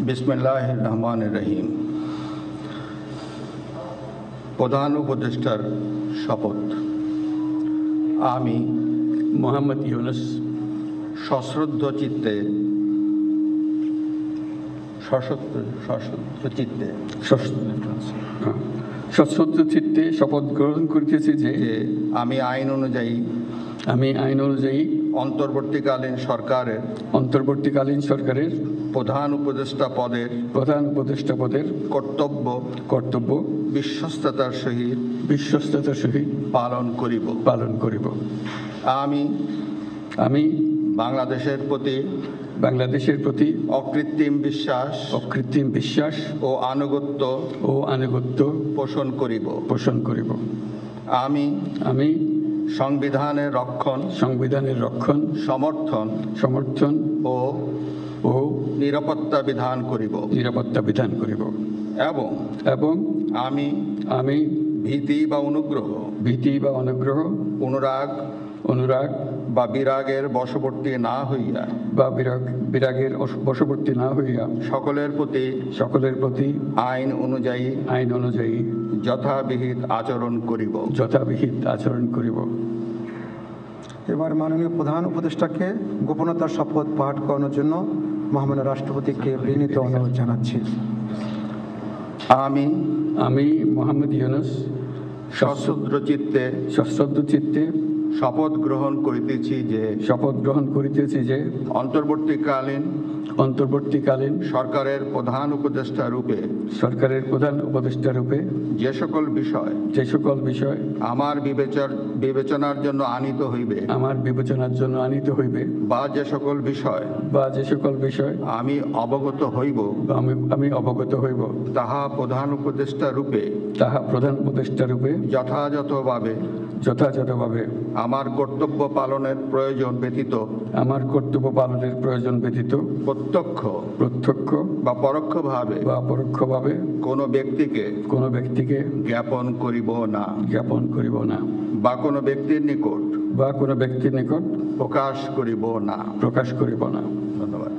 বিসমিল্লাহির রহমানির রহিম। প্রধান উপদেষ্টার শপথ। আমি মোহাম্মদ ইউনুস সশ্রদ্ধ চিত্তে শপথ গ্রহণ করিতেছি যে আমি আইন অনুযায়ী অন্তর্বর্তীকালীন সরকারের প্রধান উপদেষ্টা পদের কর্তব্য বিশ্বস্ততার সহিত পালন করিব। আমি বাংলাদেশের প্রতি অকৃত্রিম বিশ্বাস ও আনুগত্য পোষণ করিব। আমি সংবিধানের রক্ষণ সমর্থন ও নিরাপত্তা বিধান করিব এবং আমি ভীতি বা অনুরাগ বা বিরাগের বশবর্তী না হইয়া সকলের প্রতি আইন অনুযায়ী যথাবিহিত আচরণ করিব। এবার মাননীয় প্রধান উপদেষ্টাকে গোপনতার শপথ পাঠ করানোর জন্য মহামান্য রাষ্ট্রপতিকে বিনীত অনুরোধ জানাচ্ছি। আমি মোহাম্মদ ইউনুস সশ্রদ্ধ চিত্তে শপথ গ্রহণ করিতেছি যে অন্তর্বর্তীকালীন সরকারের প্রধান উপদেষ্টা রূপে যে সকল বিষয় আমার বিবেচনার জন্য আনিত হইবে বা যে সকল বিষয় আমি অবগত হইব তাহা প্রধান উপদেষ্টা রূপে যথাযথভাবে আমার কর্তব্য পালনের প্রয়োজন ব্যতীত প্রত্যক্ষ বা পরোক্ষভাবে কোনো ব্যক্তিকে জ্ঞাপন করিব না বা কোনো ব্যক্তির নিকট প্রকাশ করিব না। ধন্যবাদ।